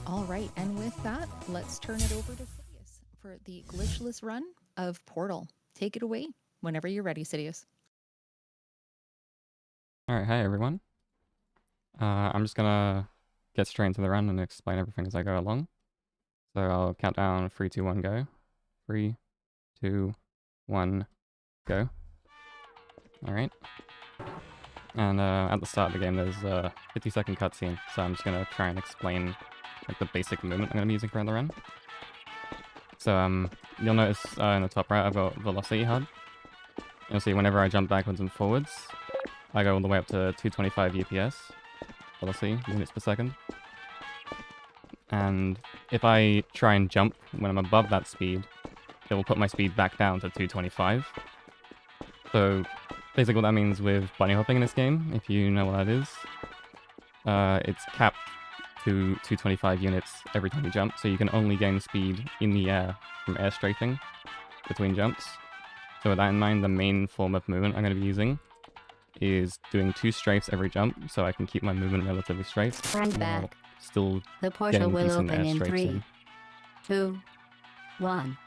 All right, and with that, let's turn it over to SiDiouS for the glitchless run of Portal. Take it away whenever you're ready, SiDiouS. Alright, hi everyone. I'm just gonna get straight into the run and explain everything as I go along. So I'll count down 3, 2, 1, go. 3, 2, 1, go. Alright. And at the start of the game there's a 50-second cutscene, so I'm just gonna try and explain like the basic movement I'm gonna be using for the run. So you'll notice in the top right I've got Velocity HUD. You'll see whenever I jump backwards and forwards, I go all the way up to 225 UPS, velocity, units per second. And if I try and jump when I'm above that speed, it will put my speed back down to 225. So basically what that means with bunny hopping in this game, if you know what that is, it's capped to 225 units every time you jump, so you can only gain speed in the air from air strafing between jumps. So with that in mind, the main form of movement I'm going to be using is doing 2 strafes every jump, so I can keep my movement relatively straight. Friend back. Still The portal will decent open air in strafes 3, 2, 1.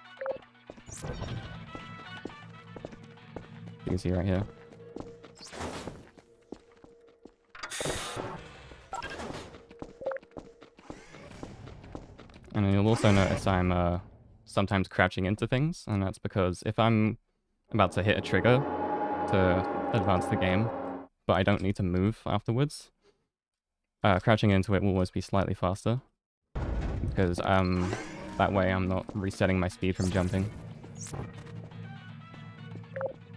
You can see right here. And you'll also notice I'm sometimes crouching into things, and that's because if I'm about to hit a trigger to advance the game, but I don't need to move afterwards, crouching into it will always be slightly faster, because that way I'm not resetting my speed from jumping.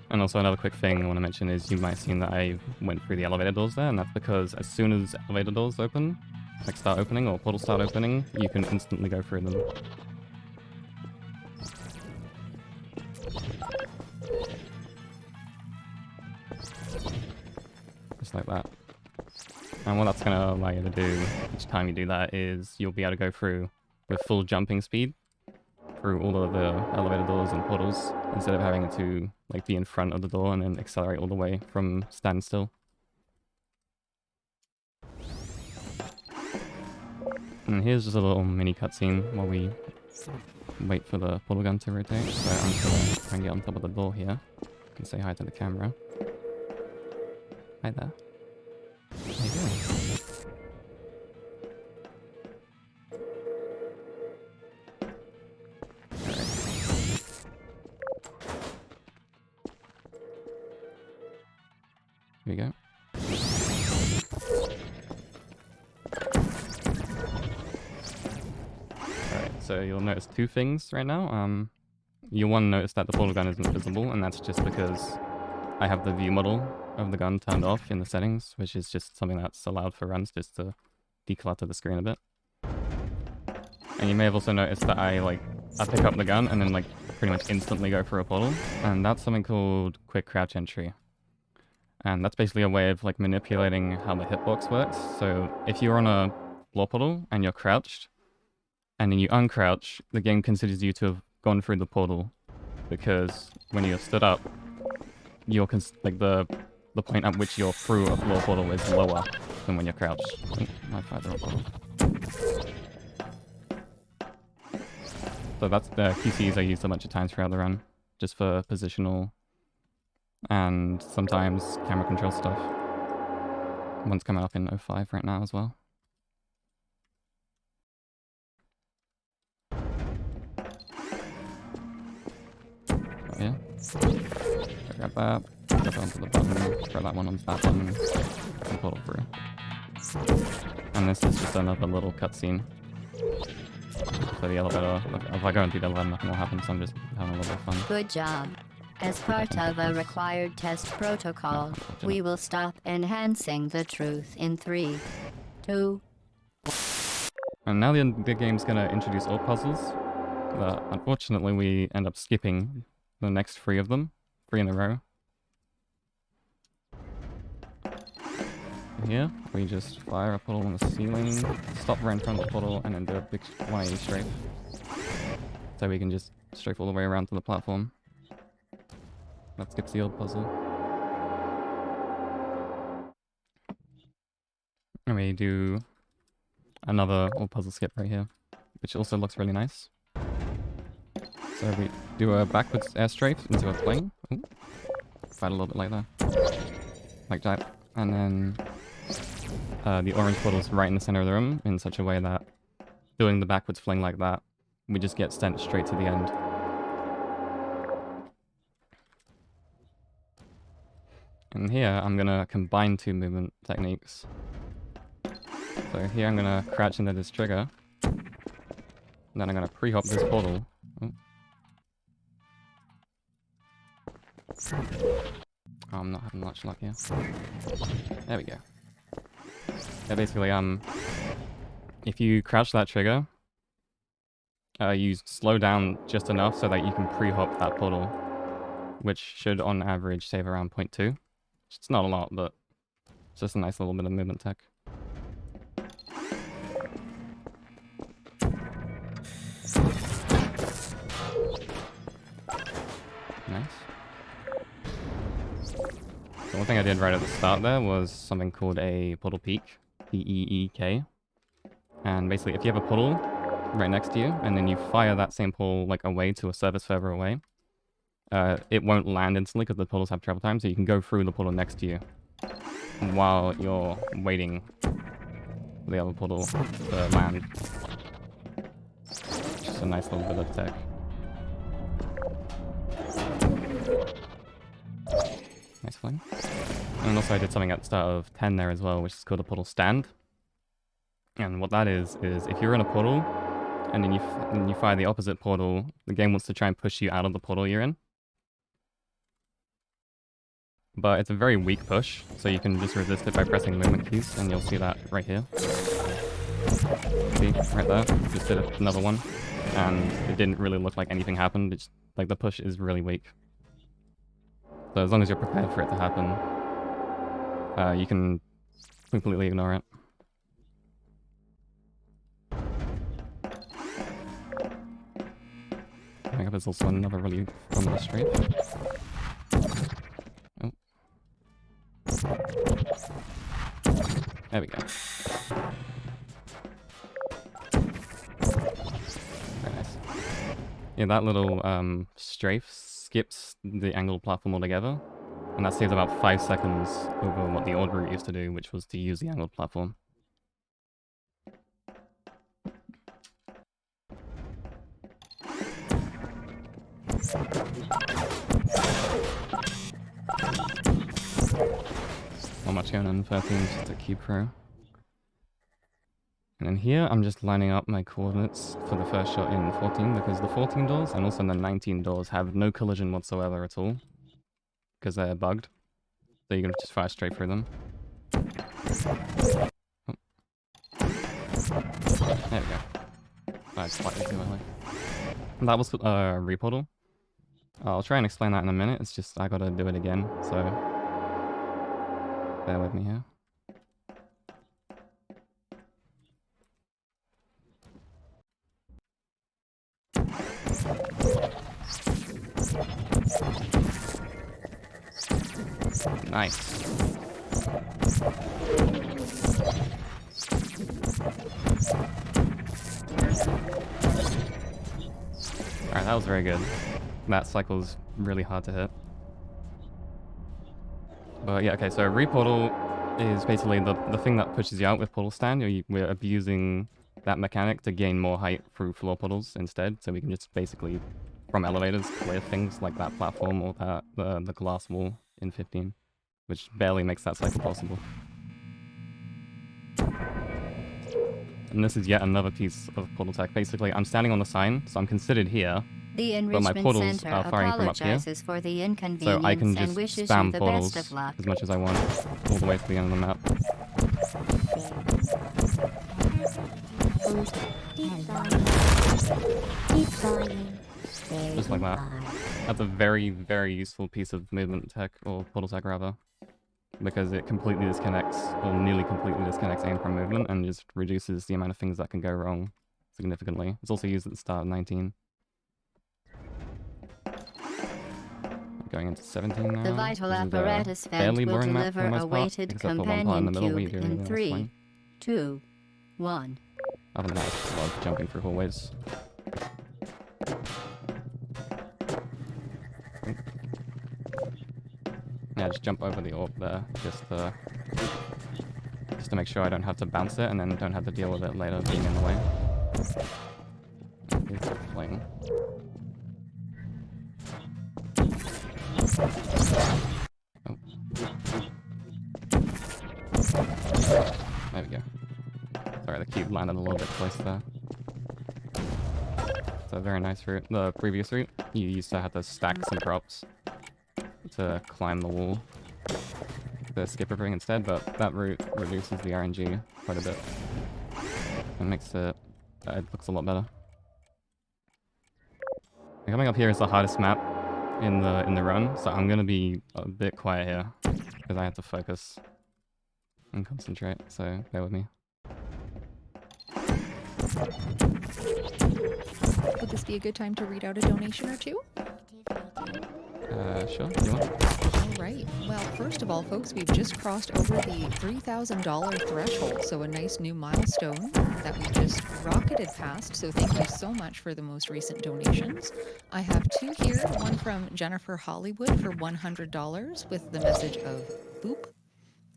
And also another quick thing I want to mention is you might have seen that I went through the elevator doors there, and that's because as soon as elevator doors open, like start opening or portals start opening, you can instantly go through them. Just like that. And what that's going to allow you to do each time you do that is you'll be able to go through with full jumping speed through all of the elevator doors and portals instead of having to like be in front of the door and then accelerate all the way from standstill. And here's just a little mini cutscene while we wait for the portal gun to rotate. So I'm just gonna try and get on top of the door here and say hi to the camera. Hi there. How you doing? Here we go. Alright, so you'll notice 2 things right now. You'll want to notice that the portal gun isn't visible, and that's just because I have the view model of the gun turned off in the settings, which is just something that's allowed for runs just to declutter the screen a bit. And you may have also noticed that I pick up the gun and then pretty much instantly go for a portal, and that's something called quick crouch entry. And that's basically a way of manipulating how the hitbox works. So if you're on a floor portal and you're crouched, and then you uncrouch, the game considers you to have gone through the portal, because when you're stood up, you're the point at which you're through a floor portal is lower than when you're crouched. Oh, my fired the wrong portal. So that's the QCs I used a bunch of times throughout the run, just for positional and sometimes camera control stuff. One's coming up in 05 right now as well. Oh, yeah. Grab that, grab onto the button, throw that one onto that button, and pull it through. And this is just another little cutscene. So the elevator, if I go into the elevator, nothing will happen, so I'm just having a little bit of fun. Good job. As part of a required test protocol, we will stop enhancing the truth in 3, 2. And now the game's gonna introduce all puzzles, but unfortunately we end up skipping the next 3 of them, 3 in a row. Here, we just fire a portal on the ceiling, stop right in front of the portal, and then do a big 180 strafe. So we can just strafe all the way around to the platform. That skips the old puzzle. And we do another little puzzle skip right here, which also looks really nice. So we do a backwards air strafe into a plane. Ooh. Fight a little bit like that. Like that. And then the orange portal's right in the center of the room in such a way that doing the backwards fling like that, we just get sent straight to the end. And here, I'm gonna combine two movement techniques. So here I'm gonna crouch into this trigger. And then I'm gonna pre-hop this portal. Oh. Oh, I'm not having much luck here. There we go. Yeah, basically, if you crouch that trigger, you slow down just enough so that you can pre-hop that portal, which should, on average, save around 0.2. It's not a lot, but it's just a nice little bit of movement tech. Nice. So one thing I did right at the start there was something called a portal peek, P-E-E-K. And basically, if you have a portal right next to you, and then you fire that same portal like away to a surface further away, it won't land instantly because the portals have travel time, so you can go through the portal next to you while you're waiting for the other portal to land. Just a nice little bit of tech. Nice fling. And also I did something at the start of 10 there as well, which is called a portal stand. And what that is if you're in a portal, and then you fire the opposite portal, the game wants to try and push you out of the portal you're in. But it's a very weak push, so you can just resist it by pressing movement keys, and you'll see that right here. See, right there, just did another one, and it didn't really look like anything happened. It's like the push is really weak. So as long as you're prepared for it to happen, you can completely ignore it. Coming up is also another really fun little strafe. Oh. There we go. Very nice. Yeah, that little strafe skips the angled platform altogether, and that saves about 5 seconds over what the old route used to do, which was to use the angled platform. Not much going on in 13, just a cube throw. And then here, I'm just lining up my coordinates for the first shot in 14, because the 14 doors and also the 19 doors have no collision whatsoever at all, because they're bugged. So you can just fire straight through them. Oh. There we go. Fired slightly too early. And that was reportal. I'll try and explain that in a minute, it's just I gotta do it again, so bear with me here. Nice. Alright, that was very good. That cycle's really hard to hit. But yeah, okay, so reportal is basically the thing that pushes you out with portal stand. We're abusing that mechanic to gain more height through floor portals instead, so we can just basically, from elevators, clear things like that platform or that the glass wall in 15, which barely makes that cycle possible. And this is yet another piece of portal tech. Basically, I'm standing on the sign, so I'm considered here, The but my Enrichment portals Center are firing from up here, apologizes for the so inconvenience I can and just wishes you spam the portals best of luck. as much as I want, all the way to the end of the map. Just like that. That's a very, very useful piece of movement tech, or portal tech rather, because it completely disconnects, or nearly completely disconnects aim from movement, and just reduces the amount of things that can go wrong significantly. It's also used at the start of 19. Going into 17 now. The vital This is a apparatus fairly vent will boring map for the deliver most a part, weighted except for one part in companion the middle where you cube do a really in nice 3, swing. 2, 1. Other than that, it's just a lot of jumping through hallways. Yeah, just jump over the orb there, just to make sure I don't have to bounce it and then don't have to deal with it later being in the way. Here's the fling. Oh. There we go. Sorry, the cube landed a little bit close there. It's a very nice route. The previous route, you used to have to stack some props to climb the wall to skip everything instead, but that route reduces the RNG quite a bit. It makes it looks a lot better. And coming up here is the hardest map in the run, so I'm gonna be a bit quiet here because I have to focus and concentrate. So bear with me. Would this be a good time to read out a donation or two? Sure. You want? All right. Well, first of all, folks, we've just crossed over the $3,000 threshold, so a nice new milestone that we just rocketed past. So thank you so much for the most recent donations. I have two here, one from Jennifer Hollywood for $100 with the message of boop,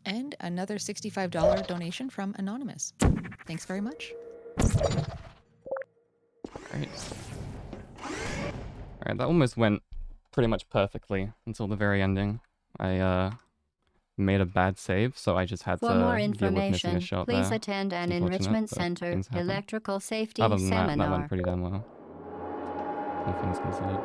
and another $65 donation from Anonymous. Thanks very much. Great. Alright, that almost went pretty much perfectly until the very ending. I made a bad save, so I just had For to more deal with missing a information, shot please there. attend an It's unfortunate, Enrichment but Center things happen. electrical safety Other than that seminar. went pretty damn well. All things considered.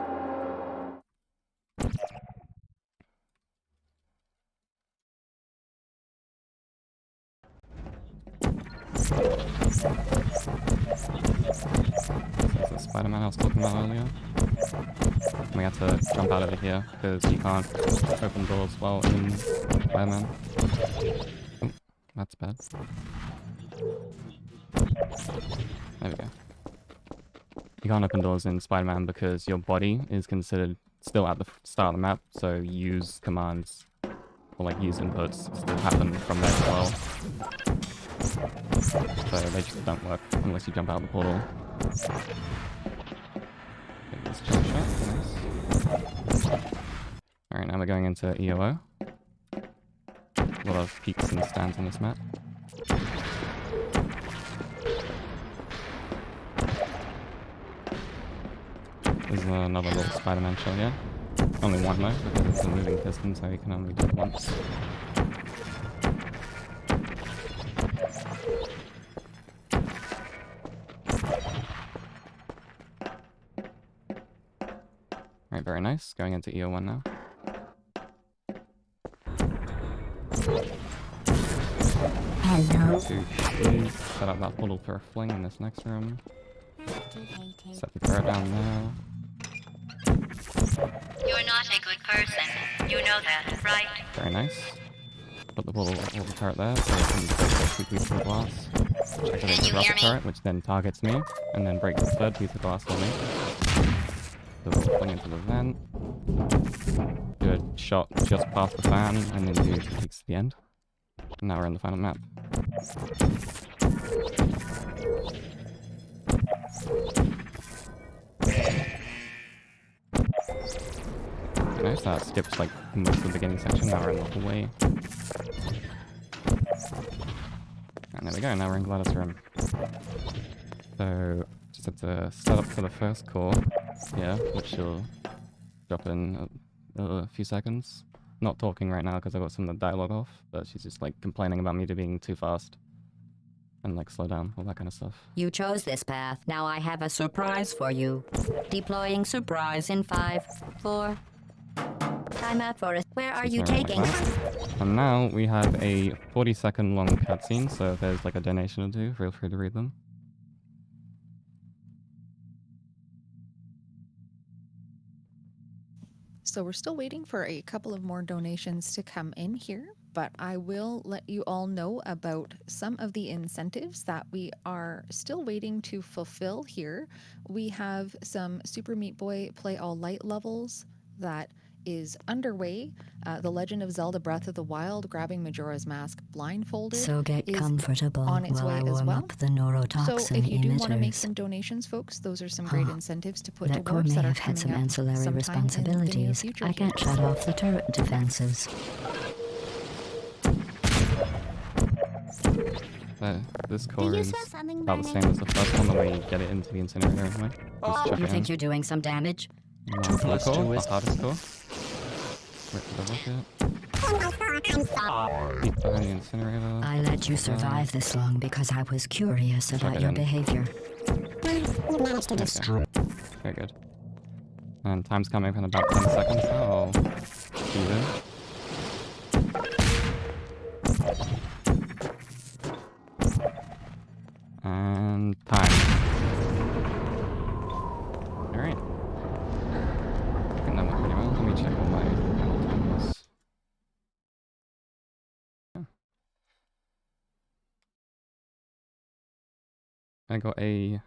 There's the Spider-Man I was talking about earlier. We had to jump out over here because you can't open doors while in Spider-Man. Oh, that's bad. There we go. You can't open doors in Spider-Man because your body is considered still at the start of the map, so use commands or like use inputs still happen from there as well. So they just don't work unless you jump out of the portal. Get this jump shot, nice. Alright, now we're going into EOO. A lot of peaks and stands on this map. There's another little Spider-Man shot here. Only one though, because it's a moving piston, so you can only do it once. Alright, very nice. Going into EO1 now. Hello. Please set up that portal for a fling in this next room. Set the turret down there. You're not a good person. You know that, right? Very nice. Put the portal over the turret there, so it can break those two pieces of glass. Activate the rocket turret, which then targets me, and then breaks the third piece of glass for me. Do a little fling into the vent. Do a shot just past the fan, and then do two peeks to the end. And now we're in the final map. Nice, that skips like most of the beginning section. Now we're in the hallway. And there we go, now we're in Gladys room. So, just have to set up for the first core, yeah, which will drop in a few seconds. Not talking right now because I got some of the dialogue off, but she's just like complaining about me being too fast. And like slow down, all that kind of stuff. You chose this path. Now I have a surprise for you. Deploying surprise in 5, 4. Time out for us. Where are you taking? And now we have a 40-second long cutscene, so if there's like a donation or two, feel free to read them. So we're still waiting for a couple of more donations to come in here, but I will let you all know about some of the incentives that we are still waiting to fulfill here. We have some Super Meat Boy Play All Light levels that is underway. The Legend of Zelda Breath of the Wild, grabbing Majora's Mask blindfolded, So get is comfortable on its while way I as warm well. up the So neurotoxin if you do want to make emitters. some donations, folks, those are some great Oh, incentives to put to That core work may that are have had coming some up ancillary sometime in the near responsibilities. future I here. can't shut off the turret defenses. But this Do core you is smell something about the burning? same as the first one, the way you get it into the incinerator anyway. Just chuck You it in. think you're doing some damage? The blue Toothless core, the twist. hardest core. Wait for the rocket. Deep behind the incinerator. I let you There. survive this long because I was curious Chuck about it your in. behavior. You managed to There we destroy. go. Very good. And time's coming in about 10 seconds now. I'll ease in. And time. Alright. I think that went pretty well. Let me check what my final time was. Yeah. I got a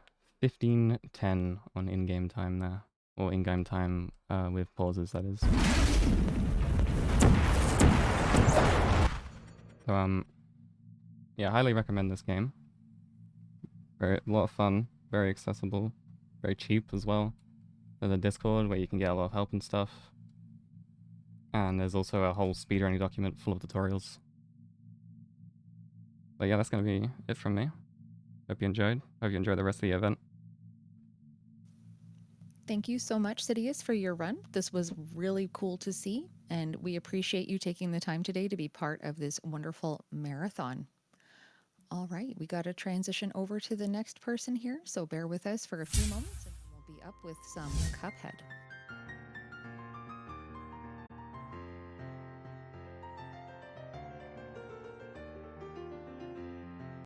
15:10 on in-game time there. Or in-game time with pauses, that is. So, yeah, highly recommend this game. A lot of fun, very accessible, very cheap as well. There's a Discord where you can get a lot of help and stuff. And there's also a whole speedrunning document full of tutorials. But yeah, that's going to be it from me. Hope you enjoyed. Hope you enjoyed the rest of the event. Thank you so much, SiDiouS, for your run. This was really cool to see, and we appreciate you taking the time today to be part of this wonderful marathon. All right, we got to transition over to the next person here, so bear with us for a few moments, and then we'll be up with some Cuphead.